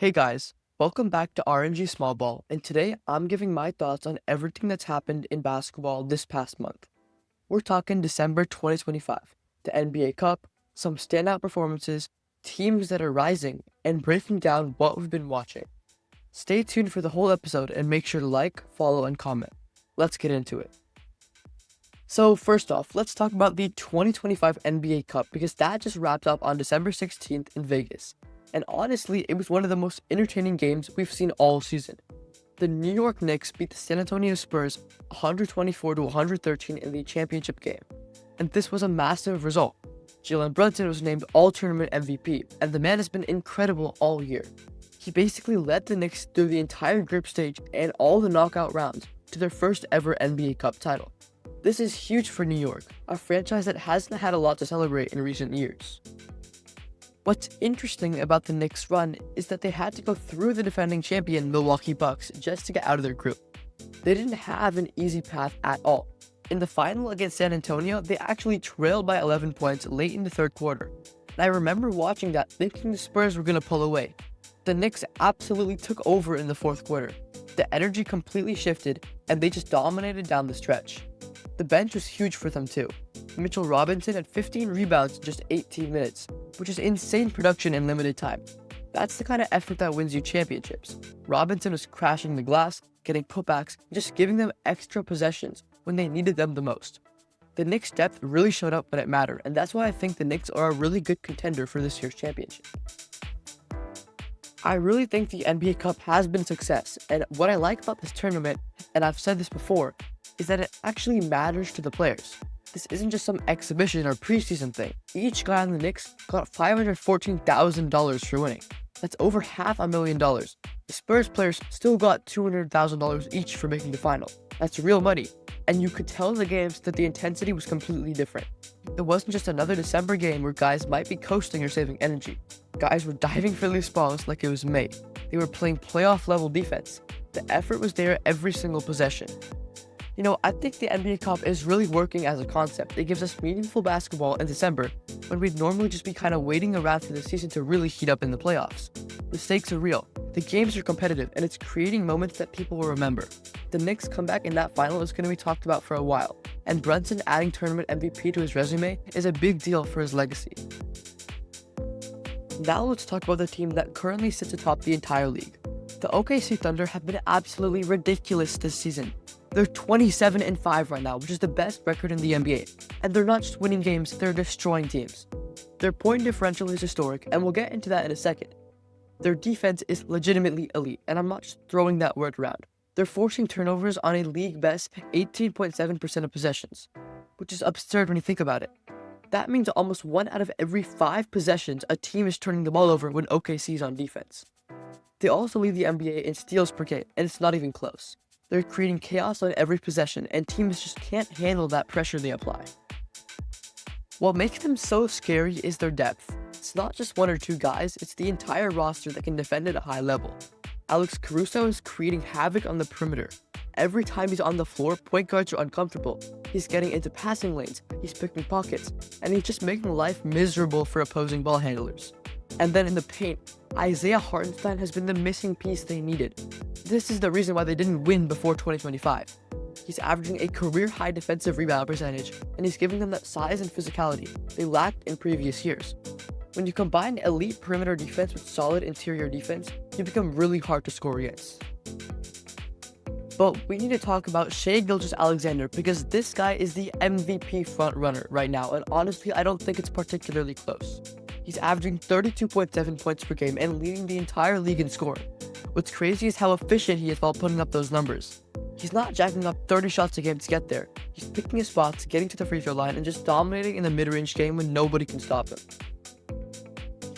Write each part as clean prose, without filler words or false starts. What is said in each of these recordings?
Hey guys, welcome back to RNG Small Ball, and today I'm giving my thoughts on everything that's happened in basketball this past month. We're talking December 2025, the NBA Cup, some standout performances, teams that are rising, and breaking down what we've been watching. Stay tuned for the whole episode and make sure to like, follow, and comment. Let's get into it. So, first off, let's talk about the 2025 NBA Cup because that just wrapped up on December 16th in Vegas. And honestly, it was one of the most entertaining games we've seen all season. The New York Knicks beat the San Antonio Spurs 124 to 113 in the championship game. And this was a massive result. Jalen Brunson was named All-Tournament MVP, and the man has been incredible all year. He basically led the Knicks through the entire group stage and all the knockout rounds to their first ever NBA Cup title. This is huge for New York, a franchise that hasn't had a lot to celebrate in recent years. What's interesting about the Knicks' run is that they had to go through the defending champion Milwaukee Bucks just to get out of their group. They didn't have an easy path at all. In the final against San Antonio, they actually trailed by 11 points late in the third quarter. And I remember watching that thinking the Spurs were going to pull away. The Knicks absolutely took over in the fourth quarter. The energy completely shifted, and they just dominated down the stretch. The bench was huge for them too. Mitchell Robinson had 15 rebounds in just 18 minutes, which is insane production in limited time. That's the kind of effort that wins you championships. Robinson was crashing the glass, getting putbacks, and just giving them extra possessions when they needed them the most. The Knicks' depth really showed up when it mattered, and that's why I think the Knicks are a really good contender for this year's championship. I really think the NBA Cup has been a success, and what I like about this tournament, and I've said this before, is that it actually matters to the players. This isn't just some exhibition or preseason thing. Each guy on the Knicks got $514,000 for winning. That's over $500,000. The Spurs players still got $200,000 each for making the final. That's real money. And you could tell in the games that the intensity was completely different. It wasn't just another December game where guys might be coasting or saving energy. Guys were diving for loose balls like it was May. They were playing playoff level defense. The effort was there every single possession. I think the NBA Cup is really working as a concept. It gives us meaningful basketball in December when we'd normally just be kind of waiting around for the season to really heat up in the playoffs. The stakes are real, the games are competitive, and it's creating moments that people will remember. The Knicks' comeback in that final is going to be talked about for a while, and Brunson adding tournament MVP to his resume is a big deal for his legacy. Now let's talk about the team that currently sits atop the entire league. The OKC Thunder have been absolutely ridiculous this season. They're 27-5 right now, which is the best record in the NBA. And they're not just winning games, they're destroying teams. Their point differential is historic, and we'll get into that in a second. Their defense is legitimately elite, and I'm not just throwing that word around. They're forcing turnovers on a league best 18.7% of possessions, which is absurd when you think about it. That means almost 1 out of every 5 possessions a team is turning the ball over when OKC is on defense. They also lead the NBA in steals per game, and it's not even close. They're creating chaos on every possession, and teams just can't handle that pressure they apply. What makes them so scary is their depth. It's not just 1 or 2 guys, it's the entire roster that can defend at a high level. Alex Caruso is creating havoc on the perimeter. Every time he's on the floor, point guards are uncomfortable. He's getting into passing lanes, he's picking pockets, and he's just making life miserable for opposing ball handlers. And then in the paint, Isaiah Hartenstein has been the missing piece they needed. This is the reason why they didn't win before 2025. He's averaging a career-high defensive rebound percentage, and he's giving them that size and physicality they lacked in previous years. When you combine elite perimeter defense with solid interior defense, you become really hard to score against. But we need to talk about Shai Gilgeous-Alexander because this guy is the MVP frontrunner right now, and honestly, I don't think it's particularly close. He's averaging 32.7 points per game and leading the entire league in scoring. What's crazy is how efficient he is while putting up those numbers. He's not jacking up 30 shots a game to get there. He's picking his spots, getting to the free throw line, and just dominating in the mid-range game when nobody can stop him.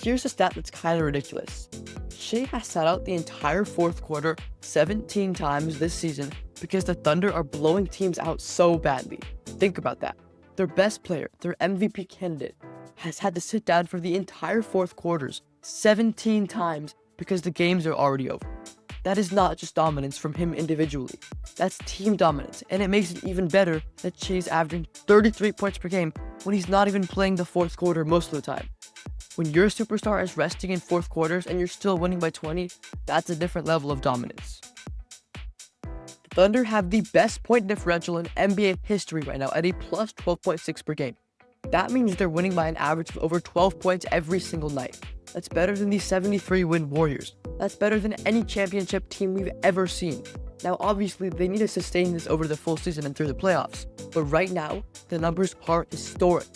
Here's a stat that's kind of ridiculous. Shai has sat out the entire fourth quarter 17 times this season because the Thunder are blowing teams out so badly. Think about that. Their best player, their MVP candidate, has had to sit down for the entire fourth quarters 17 times because the games are already over. That is not just dominance from him individually. That's team dominance, and it makes it even better that Shai's averaging 33 points per game when he's not even playing the fourth quarter most of the time. When your superstar is resting in fourth quarters and you're still winning by 20, that's a different level of dominance. The Thunder have the best point differential in NBA history right now at a plus 12.6 per game. That means they're winning by an average of over 12 points every single night. That's better than the 73-win Warriors. That's better than any championship team we've ever seen. Now, obviously, they need to sustain this over the full season and through the playoffs. But right now, the numbers are historic.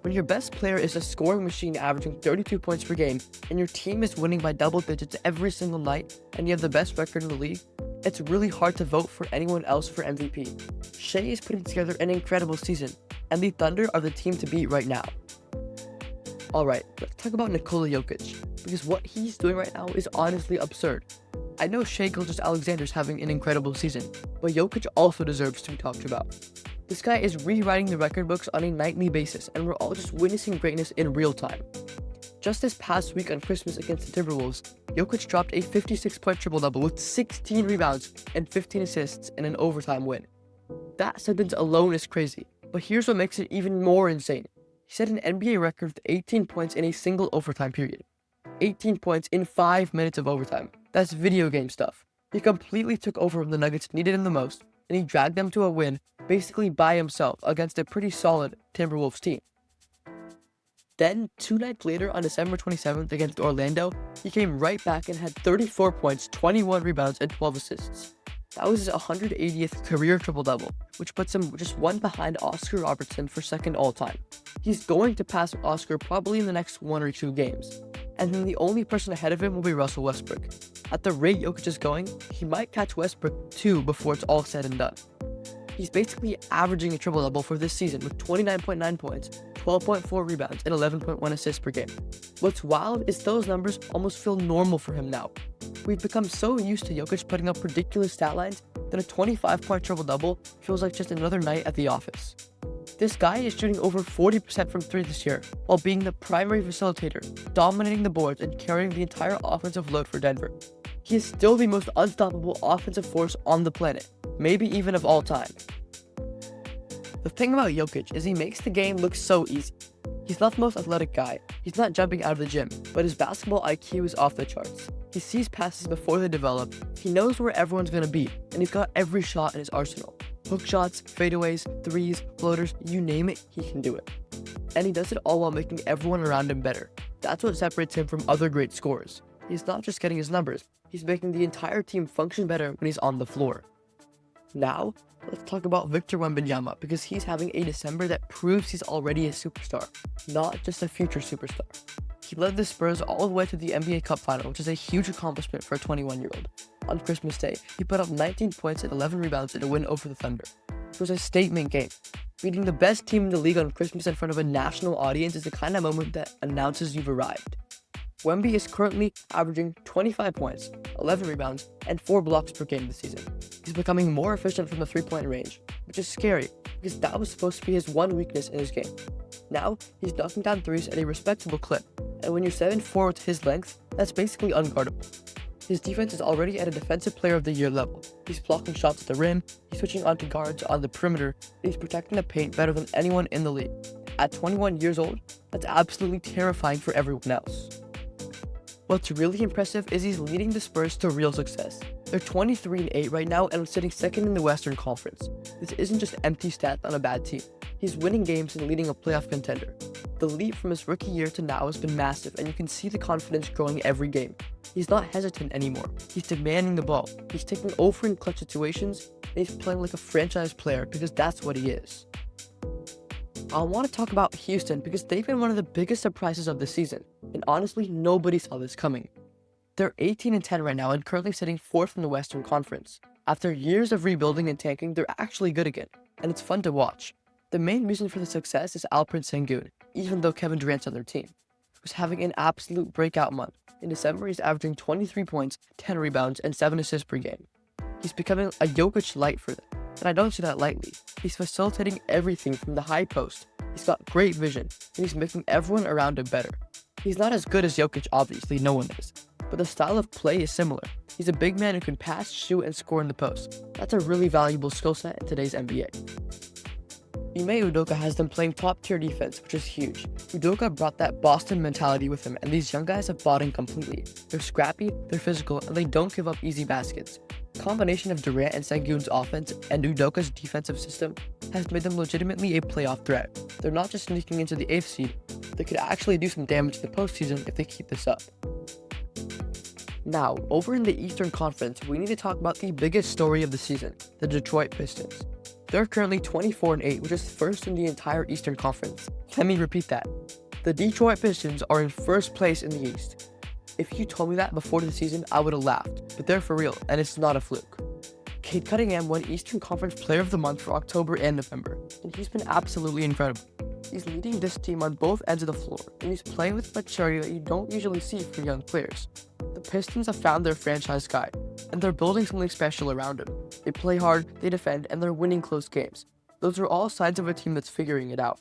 When your best player is a scoring machine averaging 32 points per game, and your team is winning by double digits every single night, and you have the best record in the league, it's really hard to vote for anyone else for MVP. Shai is putting together an incredible season, and the Thunder are the team to beat right now. Alright, let's talk about Nikola Jokic, because what he's doing right now is honestly absurd. I know Shai Gilgeous-Alexander's having an incredible season, but Jokic also deserves to be talked about. This guy is rewriting the record books on a nightly basis, and we're all just witnessing greatness in real time. Just this past week on Christmas against the Timberwolves, Jokic dropped a 56-point triple-double with 16 rebounds and 15 assists in an overtime win. That sentence alone is crazy, but here's what makes it even more insane. He set an NBA record with 18 points in a single overtime period. 18 points in 5 minutes of overtime. That's video game stuff. He completely took over when the Nuggets needed him the most, and he dragged them to a win basically by himself against a pretty solid Timberwolves team. Then, 2 nights later on December 27th against Orlando, he came right back and had 34 points, 21 rebounds, and 12 assists. That was his 180th career triple-double, which puts him just one behind Oscar Robertson for second all-time. He's going to pass Oscar probably in the next 1 or 2 games. And then the only person ahead of him will be Russell Westbrook. At the rate Jokic is going, he might catch Westbrook too before it's all said and done. He's basically averaging a triple-double for this season with 29.9 points, 12.4 rebounds, and 11.1 assists per game. What's wild is those numbers almost feel normal for him now. We've become so used to Jokic putting up ridiculous stat lines that a 25-point triple-double feels like just another night at the office. This guy is shooting over 40% from 3 this year, while being the primary facilitator, dominating the boards, and carrying the entire offensive load for Denver. He is still the most unstoppable offensive force on the planet, maybe even of all time. The thing about Jokic is he makes the game look so easy. He's not the most athletic guy, he's not jumping out of the gym, but his basketball IQ is off the charts. He sees passes before they develop, he knows where everyone's gonna be, and he's got every shot in his arsenal. Hook shots, fadeaways, threes, floaters, you name it, he can do it. And he does it all while making everyone around him better. That's what separates him from other great scorers. He's not just getting his numbers, he's making the entire team function better when he's on the floor. Now, let's talk about Victor Wembanyama, because he's having a December that proves he's already a superstar, not just a future superstar. He led the Spurs all the way to the NBA Cup final, which is a huge accomplishment for a 21-year-old. On Christmas Day, he put up 19 points and 11 rebounds in a win over the Thunder. It was a statement game. Beating the best team in the league on Christmas in front of a national audience is the kind of moment that announces you've arrived. Wemby is currently averaging 25 points, 11 rebounds, and 4 blocks per game this season. He's becoming more efficient from the three-point range, which is scary because that was supposed to be his one weakness in his game. Now, he's knocking down threes at a respectable clip, and when you're 7'4" with his length, that's basically unguardable. His defense is already at a Defensive Player of the Year level. He's blocking shots at the rim, he's switching onto guards on the perimeter, and he's protecting the paint better than anyone in the league. At 21 years old, that's absolutely terrifying for everyone else. What's really impressive is he's leading the Spurs to real success. They're 23-8 right now and sitting second in the Western Conference. This isn't just empty stats on a bad team. He's winning games and leading a playoff contender. The leap from his rookie year to now has been massive, and you can see the confidence growing every game. He's not hesitant anymore. He's demanding the ball. He's taking over in clutch situations, and he's playing like a franchise player because that's what he is. I want to talk about Houston because they've been one of the biggest surprises of the season, and honestly, nobody saw this coming. They're 18-10 right now and currently sitting 4th in the Western Conference. After years of rebuilding and tanking, they're actually good again, and it's fun to watch. The main reason for the success is Alperen Sengun, even though Kevin Durant's on their team, who's having an absolute breakout month. In December, he's averaging 23 points, 10 rebounds, and 7 assists per game. He's becoming a Jokic light for them, and I don't say that lightly. He's facilitating everything from the high post. He's got great vision, and he's making everyone around him better. He's not as good as Jokic, obviously, no one is, but the style of play is similar. He's a big man who can pass, shoot, and score in the post. That's a really valuable skill set in today's NBA. Ime Udoka has them playing top-tier defense, which is huge. Udoka brought that Boston mentality with him, and these young guys have bought in completely. They're scrappy, they're physical, and they don't give up easy baskets. Combination of Durant and Sengun's offense and Udoka's defensive system has made them legitimately a playoff threat. They're not just sneaking into the 8th seed, they could actually do some damage in the postseason if they keep this up. Now, over in the Eastern Conference, we need to talk about the biggest story of the season, the Detroit Pistons. They're currently 24-8, which is first in the entire Eastern Conference. Let me repeat that. The Detroit Pistons are in first place in the East. If you told me that before the season, I would have laughed, but they're for real, and it's not a fluke. Cade Cunningham won Eastern Conference Player of the Month for October and November, and he's been absolutely incredible. He's leading this team on both ends of the floor, and he's playing with maturity that you don't usually see for young players. The Pistons have found their franchise guy, and they're building something special around him. They play hard, they defend, and they're winning close games. Those are all signs of a team that's figuring it out.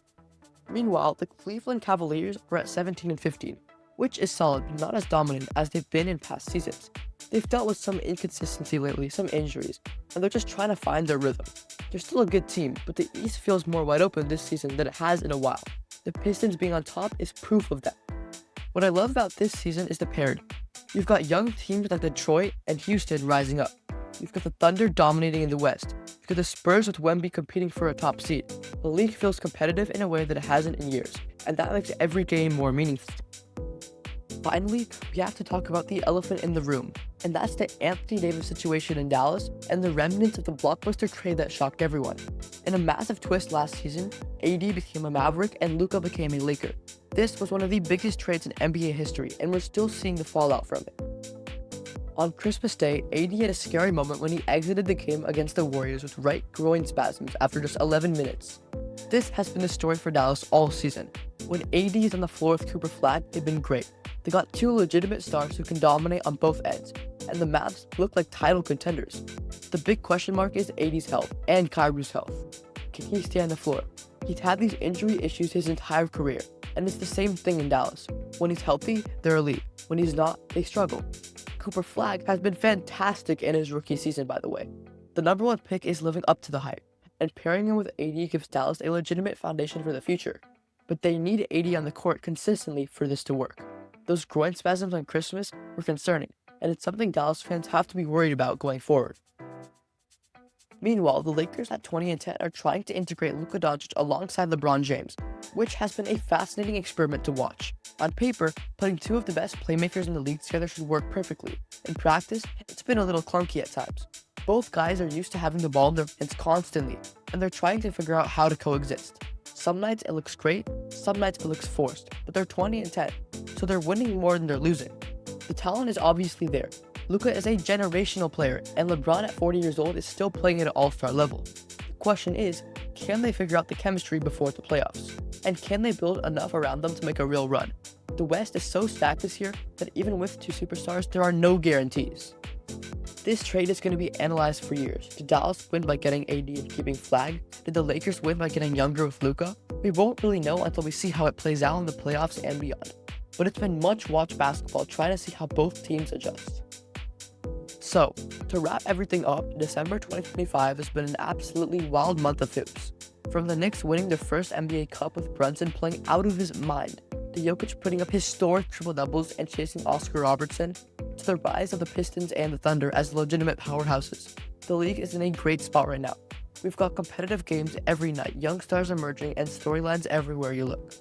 Meanwhile, the Cleveland Cavaliers are at 17-15, which is solid but not as dominant as they've been in past seasons. They've dealt with some inconsistency lately, some injuries, and they're just trying to find their rhythm. They're still a good team, but the East feels more wide open this season than it has in a while. The Pistons being on top is proof of that. What I love about this season is the parity. You've got young teams like Detroit and Houston rising up. You've got the Thunder dominating in the West. You've got the Spurs with Wemby competing for a top seed. The league feels competitive in a way that it hasn't in years, and that makes every game more meaningful. Finally, we have to talk about the elephant in the room, and that's the Anthony Davis situation in Dallas and the remnants of the blockbuster trade that shocked everyone. In a massive twist last season, AD became a Maverick and Luka became a Laker. This was one of the biggest trades in NBA history, and we're still seeing the fallout from it. On Christmas Day, AD had a scary moment when he exited the game against the Warriors with right groin spasms after just 11 minutes. This has been the story for Dallas all season. When AD is on the floor with Cooper Flag, they've been great. They got two legitimate stars who can dominate on both ends, and the Mavs look like title contenders. The big question mark is AD's health and Kyrie's health. Can he stay on the floor? He's had these injury issues his entire career, and it's the same thing in Dallas. When he's healthy, they're elite. When he's not, they struggle. Cooper Flag has been fantastic in his rookie season, by the way. The number one pick is living up to the hype, and pairing him with AD gives Dallas a legitimate foundation for the future. But they need AD on the court consistently for this to work. Those groin spasms on Christmas were concerning, and it's something Dallas fans have to be worried about going forward. Meanwhile, the Lakers at 20-10 are trying to integrate Luka Doncic alongside LeBron James, which has been a fascinating experiment to watch. On paper, putting two of the best playmakers in the league together should work perfectly. In practice, it's been a little clunky at times. Both guys are used to having the ball in their hands constantly, and they're trying to figure out how to coexist. Some nights it looks great, some nights it looks forced, but they're 20-10, so they're winning more than they're losing. The talent is obviously there. Luka is a generational player, and LeBron at 40 years old is still playing at an all-star level. The question is, can they figure out the chemistry before the playoffs? And can they build enough around them to make a real run? The West is so stacked this year that even with two superstars, there are no guarantees. This trade is going to be analyzed for years. Did Dallas win by getting AD and keeping Flag? Did the Lakers win by getting younger with Luka? We won't really know until we see how it plays out in the playoffs and beyond. But it's been much-watched basketball trying to see how both teams adjust. So, to wrap everything up, December 2025 has been an absolutely wild month of hoops. From the Knicks winning their first NBA Cup with Brunson playing out of his mind, to Jokic putting up historic triple-doubles and chasing Oscar Robertson, to the rise of the Pistons and the Thunder as legitimate powerhouses. The league is in a great spot right now. We've got competitive games every night, young stars emerging, and storylines everywhere you look.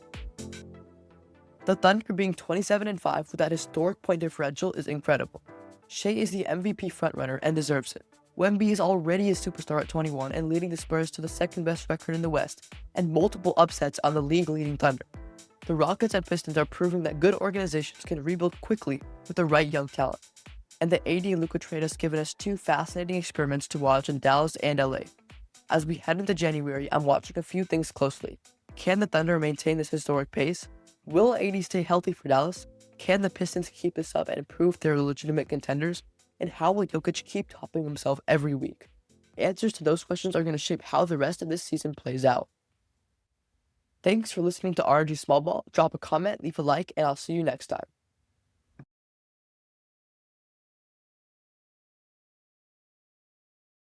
The Thunder being 27-5 with that historic point differential is incredible. Shea is the MVP frontrunner and deserves it. Wemby is already a superstar at 21 and leading the Spurs to the second best record in the West, and multiple upsets on the league-leading Thunder. The Rockets and Pistons are proving that good organizations can rebuild quickly with the right young talent. And the AD and Luka trade has given us two fascinating experiments to watch in Dallas and LA. As we head into January, I'm watching a few things closely. Can the Thunder maintain this historic pace? Will AD stay healthy for Dallas? Can the Pistons keep this up and prove they're legitimate contenders? And how will Jokic keep topping himself every week? Answers to those questions are going to shape how the rest of this season plays out. Thanks for listening to RG Small Ball. Drop a comment, leave a like, and I'll see you next time.